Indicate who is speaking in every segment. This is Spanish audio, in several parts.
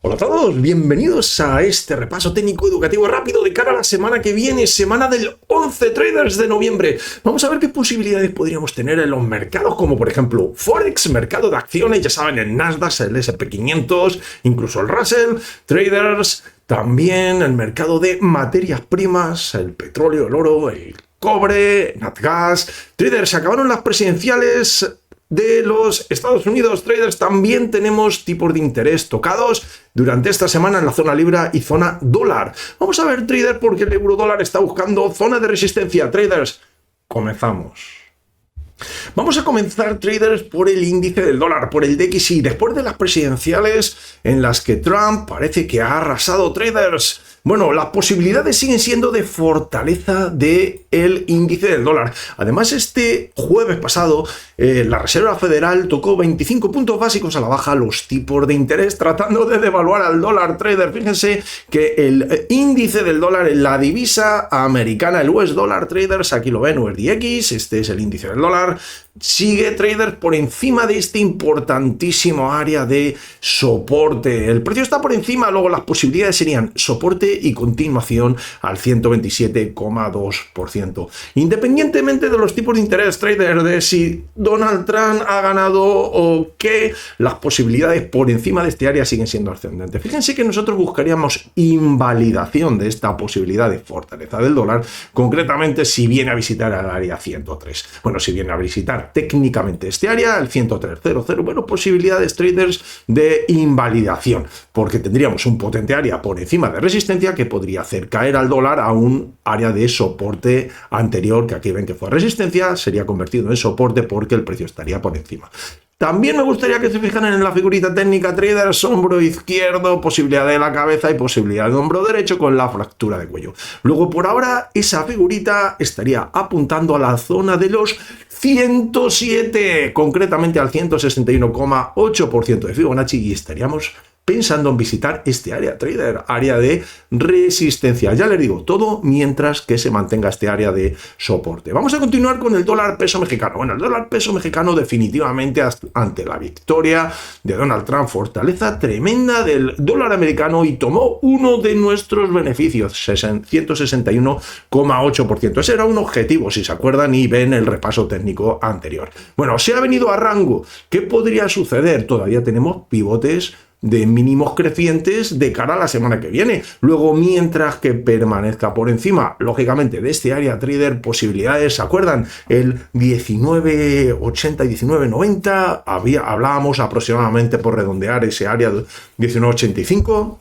Speaker 1: Hola a todos, bienvenidos a este repaso técnico educativo rápido de cara a la semana que viene, semana del 11 traders de noviembre. Vamos a ver qué posibilidades podríamos tener en los mercados, como por ejemplo Forex, mercado de acciones, ya saben, el Nasdaq, el S&P 500, incluso el Russell, traders, también el mercado de materias primas, el petróleo, el oro, el cobre, Natgas. Traders, se acabaron las presidenciales de los Estados Unidos. Traders, también tenemos tipos de interés tocados durante esta semana en la zona libra y zona dólar. Vamos a ver, traders, porque el euro dólar está buscando zona de resistencia. Traders, comenzamos. Vamos a comenzar, traders, por el índice del dólar, por el DXY. Después de las presidenciales en las que Trump parece que ha arrasado, traders, bueno, las posibilidades siguen siendo de fortaleza del índice del dólar. Además, este jueves pasado, la Reserva Federal tocó 25 puntos básicos a la baja los tipos de interés, tratando de devaluar al dólar. Trader, fíjense que el índice del dólar en la divisa americana, el US Dollar, traders, aquí lo ven, USDX, este es el índice del dólar, sigue, traders, por encima de este importantísimo área de soporte. El precio está por encima, luego las posibilidades serían soporte y continuación al 127,2%. Independientemente de los tipos de interés, trader, de si Donald Trump ha ganado o qué, las posibilidades por encima de este área siguen siendo ascendentes. Fíjense que nosotros buscaríamos invalidación de esta posibilidad de fortaleza del dólar, concretamente si viene a visitar el área 103. Bueno, si viene a visitar técnicamente este área, el 103.00, bueno, posibilidades, traders, de invalidación, porque tendríamos un potente área por encima de resistencia que podría hacer caer al dólar a un área de soporte anterior, que aquí ven que fue resistencia, sería convertido en soporte porque el precio estaría por encima. También me gustaría que se fijaran en la figurita técnica, traders, hombro izquierdo, posibilidad de la cabeza y posibilidad de hombro derecho con la fractura de cuello. Luego, por ahora, esa figurita estaría apuntando a la zona de los 107, concretamente al 161,8% de Fibonacci, y estaríamos pensando en visitar este área, trader, área de resistencia. Ya les digo, todo mientras que se mantenga este área de soporte. Vamos a continuar con el dólar peso mexicano. Bueno, el dólar peso mexicano definitivamente ante la victoria de Donald Trump, fortaleza tremenda del dólar americano, y tomó uno de nuestros beneficios, 161,8%. Ese era un objetivo, si se acuerdan y ven el repaso técnico anterior. Bueno, se ha venido a rango. ¿Qué podría suceder? Todavía tenemos pivotes de mínimos crecientes de cara a la semana que viene. Luego, mientras que permanezca por encima, lógicamente, de este área, trader, posibilidades, ¿se acuerdan? El 19.80 y 19.90, hablábamos aproximadamente, por redondear ese área, 19.85.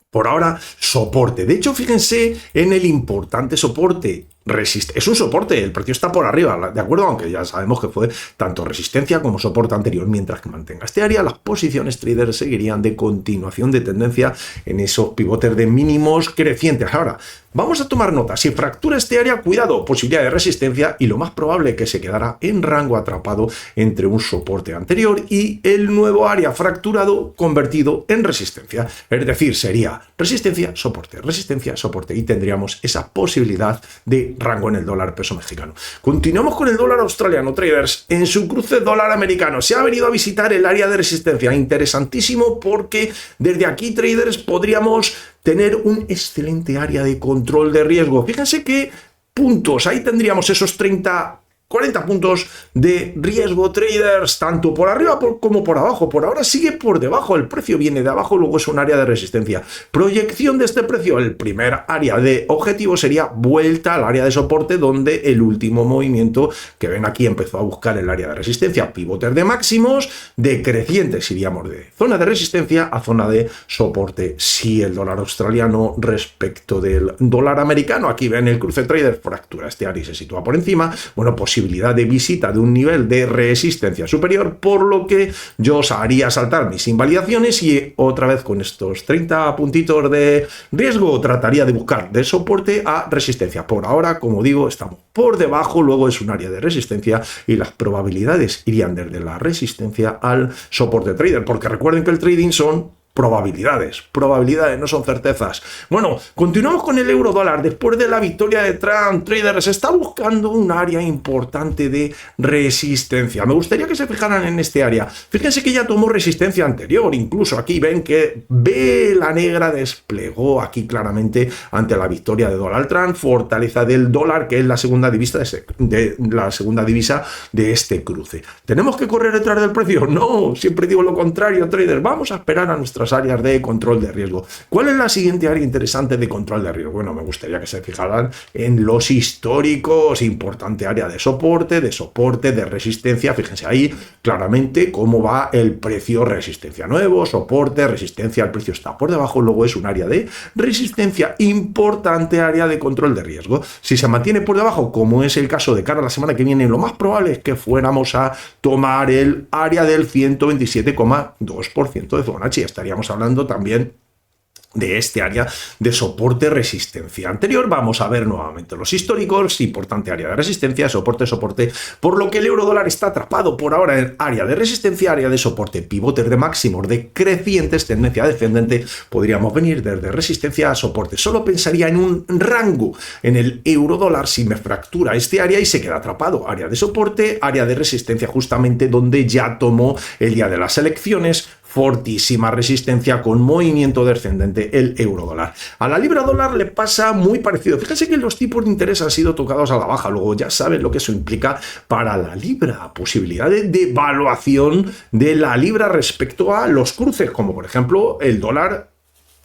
Speaker 1: Por ahora, soporte. De hecho, fíjense en el importante soporte. Es un soporte, el precio está por arriba, ¿de acuerdo? Aunque ya sabemos que fue tanto resistencia como soporte anterior. Mientras que mantenga este área, las posiciones traders seguirían de continuación de tendencia en esos pivotes de mínimos crecientes. Ahora, vamos a tomar nota. Si fractura este área, cuidado, posibilidad de resistencia, y lo más probable que se quedará en rango atrapado entre un soporte anterior y el nuevo área fracturado convertido en resistencia. Es decir, sería resistencia, soporte, y tendríamos esa posibilidad de rango en el dólar peso mexicano. Continuamos con el dólar australiano, traders. En su cruce dólar americano se ha venido a visitar el área de resistencia. Interesantísimo, porque desde aquí, traders, podríamos tener un excelente área de control de riesgo. Fíjense qué puntos, ahí tendríamos esos 40 puntos de riesgo, traders, tanto por arriba como por abajo. Por ahora sigue por debajo, el precio viene de abajo, luego es un área de resistencia. Proyección de este precio, el primer área de objetivo sería vuelta al área de soporte, donde el último movimiento que ven aquí empezó a buscar el área de resistencia. Pivotes de máximos decrecientes, iríamos de zona de resistencia a zona de soporte. Si el dólar australiano respecto del dólar americano, aquí ven el cruce, trader, fractura este área y se sitúa por encima, bueno, posibilidad de visita de un nivel de resistencia superior, por lo que yo os haría saltar mis invalidaciones y otra vez con estos 30 puntitos de riesgo trataría de buscar de soporte a resistencia. Por ahora, como digo, estamos por debajo, luego es un área de resistencia y las probabilidades irían desde la resistencia al soporte, trader, porque recuerden que el trading son probabilidades, no son certezas. Bueno, continuamos con el euro dólar. Después de la victoria de Trump, traders está buscando un área importante de resistencia. Me gustaría que se fijaran en este área. Fíjense que ya tomó resistencia anterior, incluso aquí ven que vela negra desplegó aquí claramente ante la victoria de Donald Trump, fortaleza del dólar, que es la segunda divisa de este cruce. ¿Tenemos que correr detrás del precio? No, siempre digo lo contrario, traders. Vamos a esperar a nuestras áreas de control de riesgo. ¿Cuál es la siguiente área interesante de control de riesgo? Bueno, me gustaría que se fijaran en los históricos, importante área de soporte, de resistencia. Fíjense ahí claramente cómo va el precio, resistencia nuevo, soporte, resistencia, el precio está por debajo, luego es un área de resistencia, importante área de control de riesgo. Si se mantiene por debajo, como es el caso de cara a la semana que viene, lo más probable es que fuéramos a tomar el área del 127,2% de Fibonacci. Estaríamos hablando también de este área de soporte-resistencia anterior. Vamos a ver nuevamente los históricos, importante área de resistencia, soporte, por lo que el euro dólar está atrapado por ahora en área de resistencia, área de soporte, pivotes de máximos decrecientes, tendencia descendente, podríamos venir desde resistencia a soporte. Solo pensaría en un rango en el euro dólar si me fractura este área y se queda atrapado, área de soporte, área de resistencia, justamente donde ya tomó el día de las elecciones, fortísima resistencia con movimiento descendente el euro dólar. A la libra dólar le pasa muy parecido. Fíjense que los tipos de interés han sido tocados a la baja. Luego ya saben lo que eso implica para la libra. Posibilidad de devaluación de la libra respecto a los cruces, como por ejemplo el dólar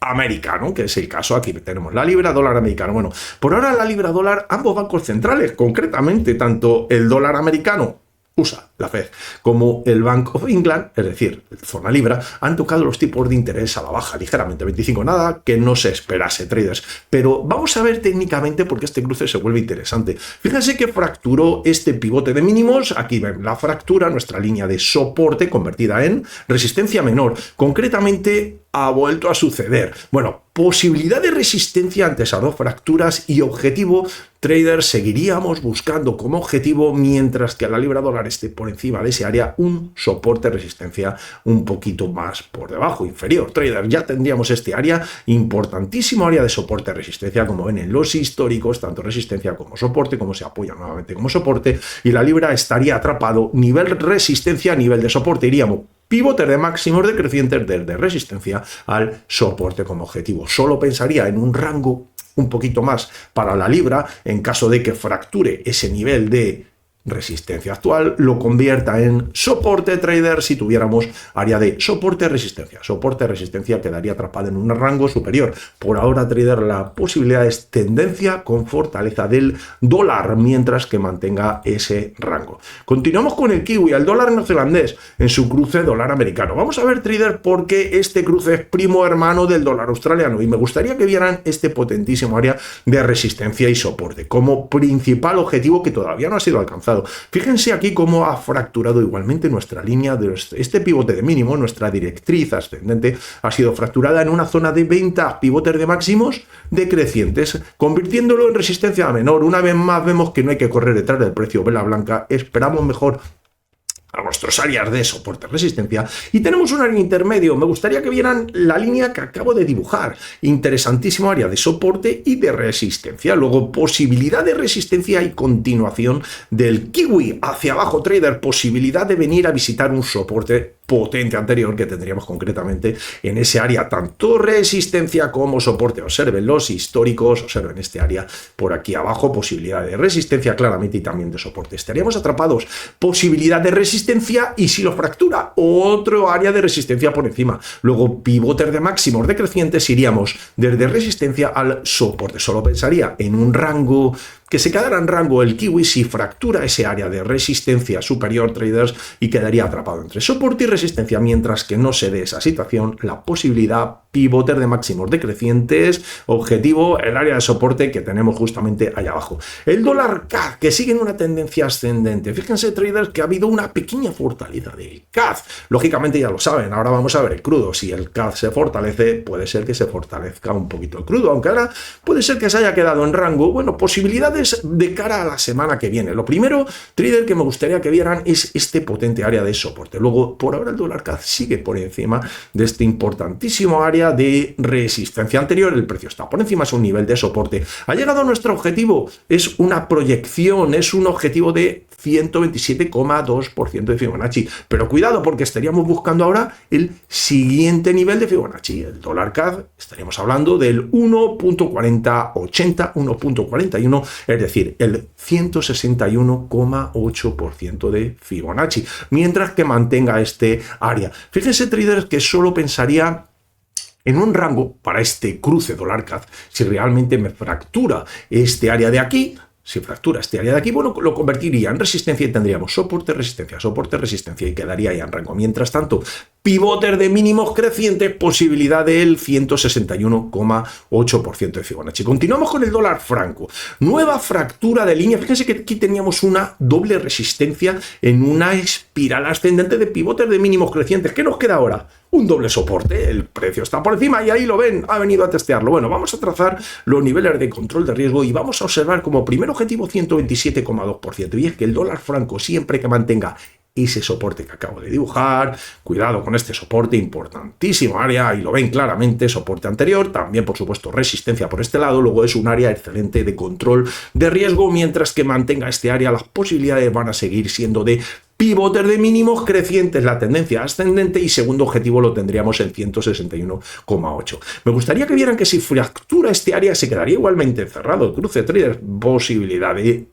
Speaker 1: americano, que es el caso. Aquí tenemos la libra, dólar americano. Bueno, por ahora la libra dólar, ambos bancos centrales, concretamente tanto el dólar americano, USA, la Fed, como el Bank of England, es decir, zona libra, han tocado los tipos de interés a la baja ligeramente, 25, nada que no se esperase, traders. Pero vamos a ver técnicamente por qué este cruce se vuelve interesante. Fíjense que fracturó este pivote de mínimos, aquí ven la fractura, nuestra línea de soporte convertida en resistencia menor. Concretamente, ha vuelto a suceder. Bueno, posibilidad de resistencia ante esas dos fracturas y objetivo, traders, seguiríamos buscando como objetivo, mientras que a la libra dólar esté por encima de ese área, un soporte resistencia un poquito más por debajo, inferior. Traders, ya tendríamos este área, importantísimo área de soporte resistencia, como ven en los históricos, tanto resistencia como soporte, como se apoya nuevamente como soporte, y la libra estaría atrapado, nivel resistencia, nivel de soporte, iríamos pivotes de máximos decrecientes desde resistencia al soporte como objetivo. Solo pensaría en un rango un poquito más para la libra en caso de que fracture ese nivel de resistencia actual, lo convierta en soporte, trader, si tuviéramos área de soporte-resistencia quedaría atrapado en un rango superior. Por ahora, trader, la posibilidad es tendencia con fortaleza del dólar, mientras que mantenga ese rango. Continuamos con el kiwi, el dólar neozelandés, en su cruce dólar americano. Vamos a ver, trader, por qué este cruce es primo hermano del dólar australiano, y me gustaría que vieran este potentísimo área de resistencia y soporte como principal objetivo que todavía no ha sido alcanzado. Fíjense aquí cómo ha fracturado igualmente nuestra línea de este pivote de mínimo, nuestra directriz ascendente ha sido fracturada en una zona de venta, pivotes de máximos decrecientes, convirtiéndolo en resistencia menor. Una vez más vemos que no hay que correr detrás del precio, vela blanca, esperamos mejor a nuestras áreas de soporte resistencia y tenemos un área intermedio. Me gustaría que vieran la línea que acabo de dibujar, interesantísimo área de soporte y de resistencia, luego posibilidad de resistencia y continuación del kiwi hacia abajo, trader, posibilidad de venir a visitar un soporte potente anterior que tendríamos concretamente en ese área, tanto resistencia como soporte. Observen los históricos, observen este área por aquí abajo, posibilidad de resistencia claramente y también de soporte. Estaríamos atrapados, posibilidad de resistencia y si lo fractura, otro área de resistencia por encima. Luego pivotes de máximos decrecientes, iríamos desde resistencia al soporte. Solo pensaría en un rango que se quedará en rango el kiwi si fractura ese área de resistencia superior, traders, y quedaría atrapado entre soporte y resistencia, mientras que no se dé esa situación, la posibilidad pivotes de máximos decrecientes, objetivo, el área de soporte que tenemos justamente allá abajo. El dólar CAD, que sigue en una tendencia ascendente. Fíjense, traders, que ha habido una pequeña fortaleza del CAD. Lógicamente ya lo saben, ahora vamos a ver el crudo. Si el CAD se fortalece, puede ser que se fortalezca un poquito el crudo, aunque ahora puede ser que se haya quedado en rango. Bueno, posibilidad de posibilidades de cara a la semana que viene. Lo primero, trader, que me gustaría que vieran es este potente área de soporte. Luego, por ahora el dólar CAD sigue por encima de este importantísimo área de resistencia anterior. El precio está por encima, es un nivel de soporte. Ha llegado a nuestro objetivo, es una proyección, es un objetivo de 127,2% de Fibonacci. Pero cuidado, porque estaríamos buscando ahora el siguiente nivel de Fibonacci. El dólar CAD, estaríamos hablando del 1.4080, 1.41, es decir, el 161,8% de Fibonacci, mientras que mantenga este área. Fíjense, traders, que solo pensaría en un rango para este cruce dólar CAD si realmente me fractura este área de aquí. Si fractura este área de aquí, bueno, lo convertiría en resistencia y tendríamos soporte, resistencia, y quedaría ahí en rango. Mientras tanto, pivotes de mínimos crecientes, posibilidad del 161,8% de Fibonacci. Continuamos con el dólar franco. Nueva fractura de línea. Fíjense que aquí teníamos una doble resistencia en una espiral ascendente de pivotes de mínimos crecientes. ¿Qué nos queda ahora? Un doble soporte, el precio está por encima y ahí lo ven, ha venido a testearlo. Bueno, vamos a trazar los niveles de control de riesgo y vamos a observar como primer objetivo 127,2%. Y es que el dólar franco, siempre que mantenga ese soporte que acabo de dibujar, cuidado con este soporte, importantísimo área, y lo ven claramente, soporte anterior, también por supuesto resistencia por este lado, luego es un área excelente de control de riesgo, mientras que mantenga este área, las posibilidades van a seguir siendo de pivotes de mínimos crecientes, la tendencia ascendente, y segundo objetivo lo tendríamos en 161,8. Me gustaría que vieran que si fractura este área se quedaría igualmente cerrado. Cruce traders, posibilidad de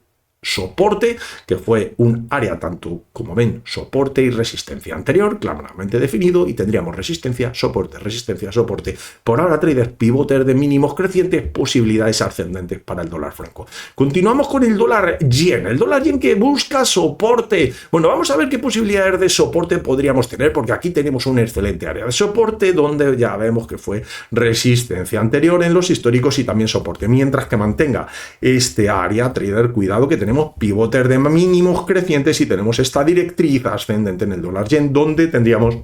Speaker 1: soporte, que fue un área tanto, como ven, soporte y resistencia anterior, claramente definido, y tendríamos resistencia, soporte, resistencia, soporte. Por ahora, traders, pivotes de mínimos crecientes, posibilidades ascendentes para el dólar franco. Continuamos con el dólar yen. El dólar yen que busca soporte. Bueno, vamos a ver qué posibilidades de soporte podríamos tener, porque aquí tenemos un excelente área de soporte, donde ya vemos que fue resistencia anterior en los históricos y también soporte. Mientras que mantenga este área, trader, cuidado que tenemos pivotes de mínimos crecientes y tenemos esta directriz ascendente en el dólar yen, donde tendríamos,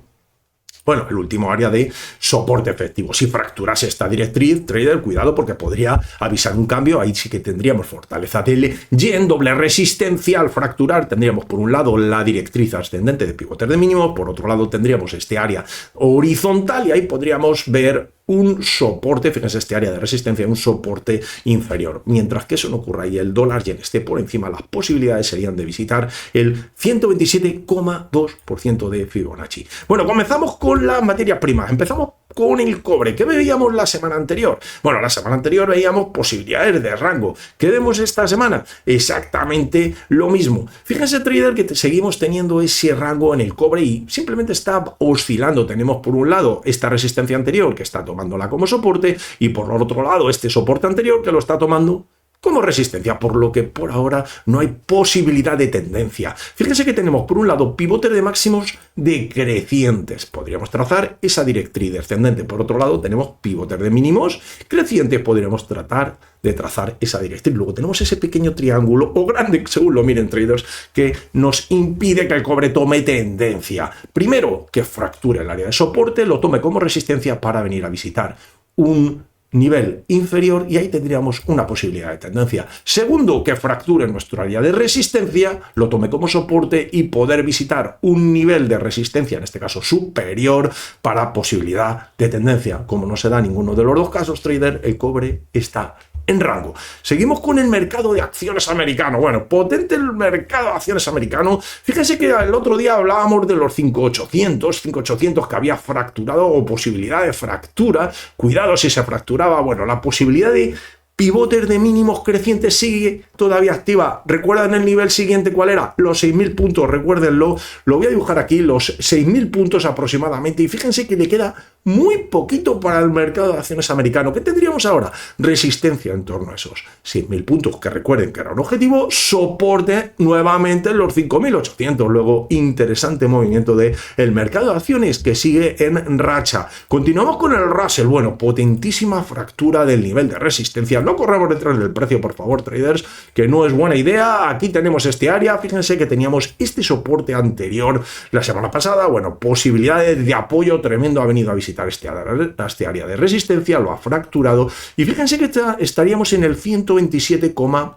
Speaker 1: bueno, el último área de soporte efectivo. Si fracturase esta directriz, trader, cuidado, porque podría avisar un cambio. Ahí sí que tendríamos fortaleza del yen, doble resistencia. Al fracturar tendríamos por un lado la directriz ascendente de pivotes de mínimo, por otro lado tendríamos este área horizontal y ahí podríamos ver un soporte, fíjense, este área de resistencia, un soporte inferior. Mientras que eso no ocurra y el dólar yen esté por encima, las posibilidades serían de visitar el 127,2% de Fibonacci. Bueno, comenzamos con las materias primas. Empezamos con el cobre. ¿Qué veíamos la semana anterior? Bueno, la semana anterior veíamos posibilidades de rango. ¿Qué vemos esta semana? Exactamente lo mismo. Fíjense, trader, que seguimos teniendo ese rango en el cobre y simplemente está oscilando. Tenemos por un lado esta resistencia anterior que está tomándola como soporte y por otro lado este soporte anterior que lo está tomando como resistencia, por lo que por ahora no hay posibilidad de tendencia. Fíjense que tenemos por un lado pivotes de máximos decrecientes, podríamos trazar esa directriz descendente. Por otro lado tenemos pivotes de mínimos crecientes, podríamos tratar de trazar esa directriz. Luego tenemos ese pequeño triángulo, o grande, según lo miren, traders, que nos impide que el cobre tome tendencia. Primero, que fracture el área de soporte, lo tome como resistencia para venir a visitar un nivel inferior y ahí tendríamos una posibilidad de tendencia. Segundo, que fracture nuestro área de resistencia, lo tome como soporte y poder visitar un nivel de resistencia, en este caso superior, para posibilidad de tendencia. Como no se da ninguno de los dos casos, trader, el cobre está en rango. Seguimos con el mercado de acciones americano. Bueno, potente el mercado de acciones americano. Fíjense que el otro día hablábamos de los 5.800 que había fracturado o posibilidad de fractura. Cuidado si se fracturaba. Bueno, la posibilidad de pivotes de mínimos crecientes sigue todavía activa. ¿Recuerdan el nivel siguiente cuál era? Los 6.000 puntos, recuérdenlo. Lo voy a dibujar aquí, los 6.000 puntos aproximadamente. Y fíjense que le queda muy poquito para el mercado de acciones americano. ¿Qué tendríamos ahora? Resistencia en torno a esos 6.000 puntos, que recuerden que era un objetivo, soporte nuevamente en los 5.800. Luego, interesante movimiento del mercado de acciones que sigue en racha. Continuamos con el Russell. Bueno, potentísima fractura del nivel de resistencia. No corramos detrás del precio, por favor, traders, que no es buena idea. Aquí tenemos este área. Fíjense que teníamos este soporte anterior la semana pasada. Bueno, posibilidades de apoyo tremendo. Ha venido a visitar este área de resistencia, lo ha fracturado. Y fíjense que estaríamos en el 127,2%.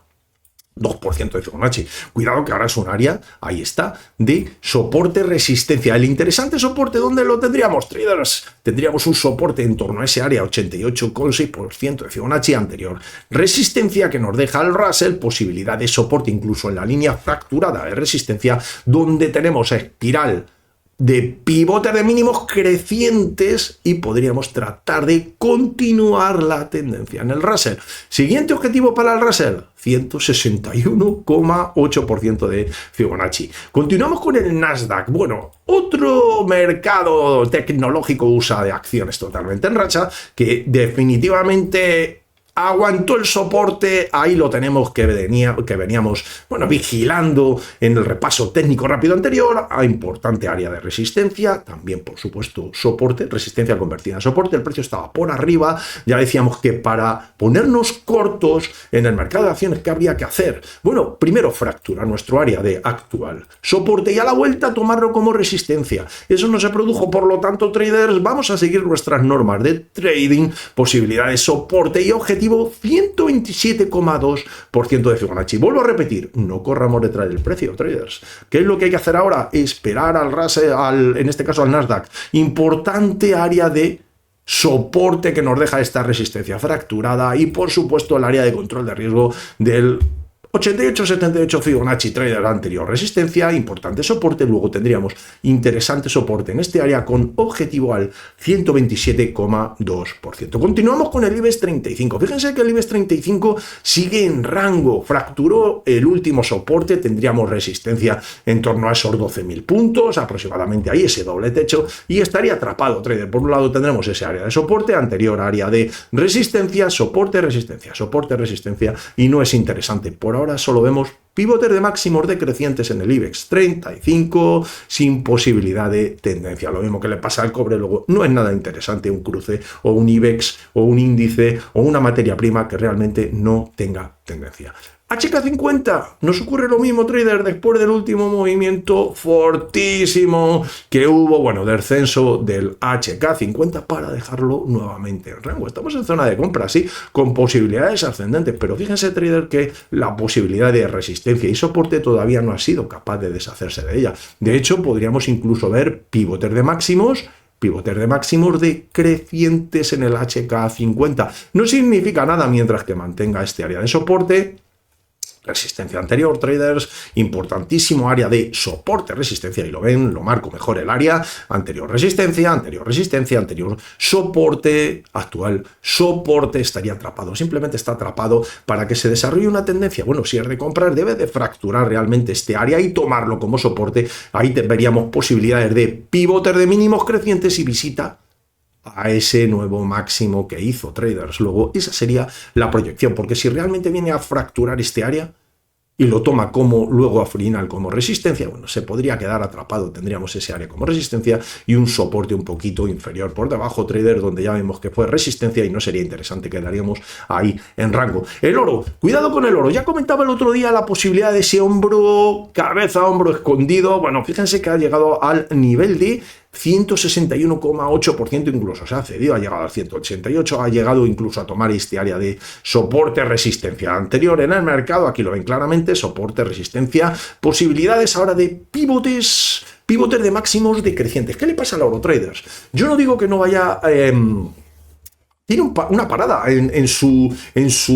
Speaker 1: 2% de Fibonacci. Cuidado que ahora es un área, ahí está, de soporte-resistencia. El interesante soporte, ¿dónde lo tendríamos, traders? Tendríamos un soporte en torno a ese área, 88,6% de Fibonacci anterior. Resistencia que nos deja el Russell, posibilidad de soporte incluso en la línea fracturada de resistencia, donde tenemos espiral de pivote de mínimos crecientes y podríamos tratar de continuar la tendencia en el Russell. Siguiente objetivo para el Russell, 161,8% de Fibonacci. Continuamos con el Nasdaq. Bueno, otro mercado tecnológico usa de acciones totalmente en racha que definitivamente aguantó el soporte, ahí lo tenemos que veníamos, bueno, vigilando en el repaso técnico rápido anterior, a importante área de resistencia, también por supuesto soporte, resistencia convertida en soporte, el precio estaba por arriba, ya decíamos que para ponernos cortos en el mercado de acciones, ¿qué habría que hacer? Bueno, primero fracturar nuestro área de actual soporte y a la vuelta tomarlo como resistencia. Eso no se produjo, por lo tanto, traders, vamos a seguir nuestras normas de trading, posibilidades, soporte y objetivo 127,2% de Fibonacci. Vuelvo a repetir, no corramos detrás del precio, traders. ¿Qué es lo que hay que hacer ahora? Esperar al Russell, en este caso al Nasdaq. Importante área de soporte que nos deja esta resistencia fracturada y, por supuesto, el área de control de riesgo del 88,78 Fibonacci trader anterior, resistencia, importante soporte, luego tendríamos interesante soporte en este área con objetivo al 127,2%. Continuamos con el IBEX 35. Fíjense que el IBEX 35 sigue en rango, fracturó el último soporte, tendríamos resistencia en torno a esos 12.000 puntos, aproximadamente ahí ese doble techo, y estaría atrapado, trader. Por un lado tendremos ese área de soporte, anterior área de resistencia, soporte, resistencia, y no es interesante. Por ahora solo vemos pivotes de máximos decrecientes en el IBEX 35 sin posibilidad de tendencia. Lo mismo que le pasa al cobre, luego no es nada interesante un cruce o un IBEX o un índice o una materia prima que realmente no tenga tendencia. HK50, nos ocurre lo mismo, trader, después del último movimiento fortísimo que hubo, bueno, descenso del HK50 para dejarlo nuevamente en rango. Estamos en zona de compra, sí, con posibilidades ascendentes, pero fíjense, trader, que la posibilidad de resistencia y soporte todavía no ha sido capaz de deshacerse de ella. De hecho, podríamos incluso ver pivotes de máximos decrecientes en el HK50. No significa nada mientras que mantenga este área de soporte. Resistencia anterior, traders, importantísimo área de soporte, resistencia, y lo ven, lo marco mejor el área, anterior resistencia, anterior soporte, actual soporte, estaría atrapado, simplemente está atrapado para que se desarrolle una tendencia. Bueno, si es de comprar, debe de fracturar realmente este área y tomarlo como soporte, ahí veríamos posibilidades de pivotes de mínimos crecientes y visita a ese nuevo máximo que hizo, traders. Luego, esa sería la proyección, porque si realmente viene a fracturar este área y lo toma como luego a final como resistencia, bueno, se podría quedar atrapado, tendríamos ese área como resistencia y un soporte un poquito inferior por debajo, trader, donde ya vemos que fue resistencia y no sería interesante, quedaríamos ahí en rango. El oro, cuidado con el oro, ya comentaba el otro día la posibilidad de ese hombro, cabeza, hombro escondido. Bueno, fíjense que ha llegado al nivel de 161,8%, incluso se ha cedido, ha llegado al 188, ha llegado incluso a tomar este área de soporte, resistencia anterior en el mercado, aquí lo ven claramente, soporte, resistencia, posibilidades ahora de pivotes de máximos decrecientes. ¿Qué le pasa al oro, traders? Yo no digo que no vaya... tiene una parada en su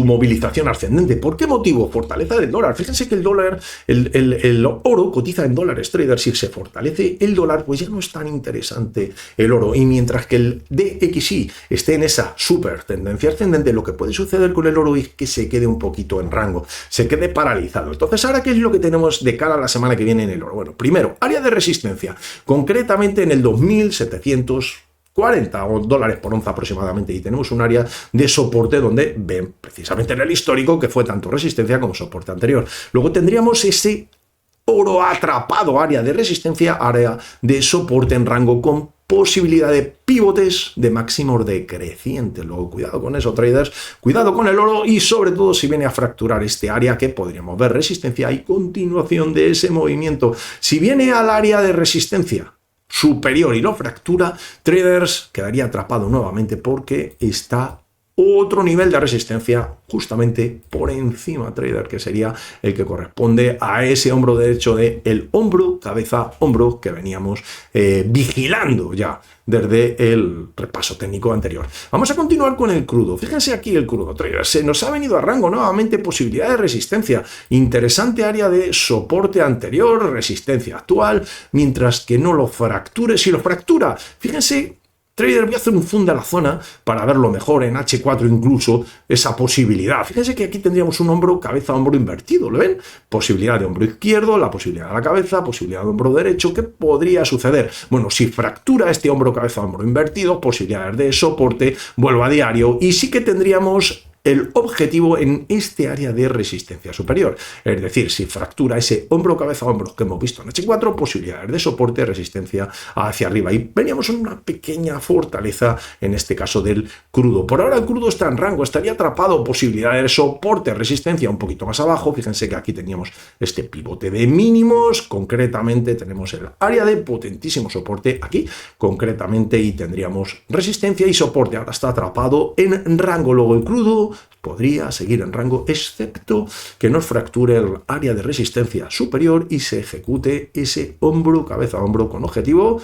Speaker 1: movilización ascendente. ¿Por qué motivo? Fortaleza del dólar. Fíjense que el dólar, el oro cotiza en dólares, traders. Si se fortalece el dólar, pues ya no es tan interesante el oro. Y mientras que el DXY esté en esa super tendencia ascendente, lo que puede suceder con el oro es que se quede un poquito en rango, se quede paralizado. Entonces, ¿ahora qué es lo que tenemos de cara a la semana que viene en el oro? Bueno, primero, área de resistencia, concretamente en el 2.740 dólares por onza aproximadamente, y tenemos un área de soporte donde ven precisamente en el histórico que fue tanto resistencia como soporte anterior. Luego tendríamos ese oro atrapado, área de resistencia, área de soporte en rango con posibilidad de pivotes de máximos decrecientes. Luego, cuidado con eso, traders, cuidado con el oro y sobre todo si viene a fracturar este área que podríamos ver resistencia y continuación de ese movimiento. Si viene al área de resistencia superior y lo fractura, traders, quedaría atrapado nuevamente porque está otro nivel de resistencia justamente por encima, trader, que sería el que corresponde a ese hombro derecho de el hombro, cabeza, hombro que veníamos vigilando ya desde el repaso técnico anterior. Vamos a continuar con el crudo. Fíjense aquí el crudo, trader. Se nos ha venido a rango nuevamente posibilidad de resistencia. Interesante área de soporte anterior, resistencia actual, mientras que no lo fracture. Si lo fractura, fíjense, trader, voy a hacer un zoom de la zona para verlo mejor, en H4 incluso, esa posibilidad. Fíjense que aquí tendríamos un hombro, cabeza, hombro invertido, ¿lo ven? Posibilidad de hombro izquierdo, la posibilidad de la cabeza, posibilidad de hombro derecho. ¿Qué podría suceder? Bueno, si fractura este hombro, cabeza, hombro invertido, posibilidades de soporte, vuelvo a diario, y sí que tendríamos el objetivo en este área de resistencia superior. Es decir, si fractura ese hombro, cabeza, hombro que hemos visto en H4, posibilidades de soporte, resistencia hacia arriba. Y veníamos en una pequeña fortaleza, en este caso del crudo. Por ahora el crudo está en rango, estaría atrapado, posibilidades de soporte, resistencia un poquito más abajo. Fíjense que aquí teníamos este pivote de mínimos, concretamente tenemos el área de potentísimo soporte aquí, concretamente, y tendríamos resistencia y soporte. Ahora está atrapado en rango. Luego el crudo podría seguir en rango, excepto que nos fracture el área de resistencia superior y se ejecute ese hombro, cabeza, hombro con objetivo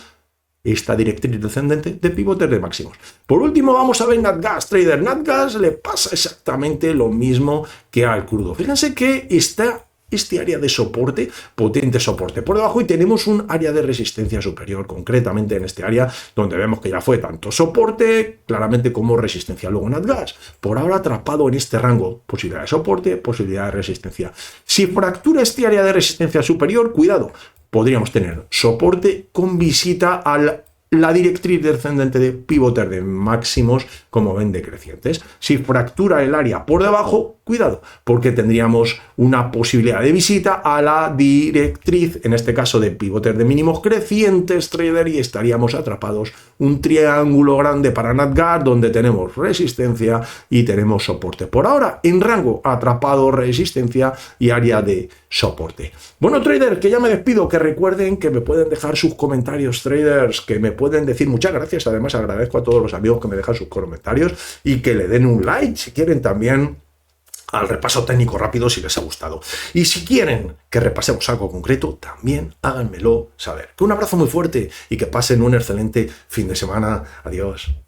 Speaker 1: esta directriz descendente de pivotes de máximos. Por último, vamos a ver NatGas, trader. NatGas le pasa exactamente lo mismo que al crudo. Fíjense que está este área de soporte, potente soporte por debajo, y tenemos un área de resistencia superior, concretamente en este área donde vemos que ya fue tanto soporte claramente como resistencia. Luego NatGas, por ahora atrapado en este rango, posibilidad de soporte, posibilidad de resistencia. Si fractura este área de resistencia superior, cuidado, podríamos tener soporte con visita a la directriz descendente de pivotes de máximos, como ven, decrecientes. Si fractura el área por debajo, cuidado, porque tendríamos una posibilidad de visita a la directriz, en este caso de pivotes de mínimos crecientes, trader, y estaríamos atrapados un triángulo grande para NatGas, donde tenemos resistencia y tenemos soporte. Por ahora, en rango, atrapado, resistencia y área de soporte. Bueno, trader, que ya me despido, que recuerden que me pueden dejar sus comentarios, traders, que me pueden decir muchas gracias. Además, agradezco a todos los amigos que me dejan sus comentarios y que le den un like si quieren también al repaso técnico rápido si les ha gustado. Y si quieren que repasemos algo concreto, también háganmelo saber. Un abrazo muy fuerte y que pasen un excelente fin de semana. Adiós.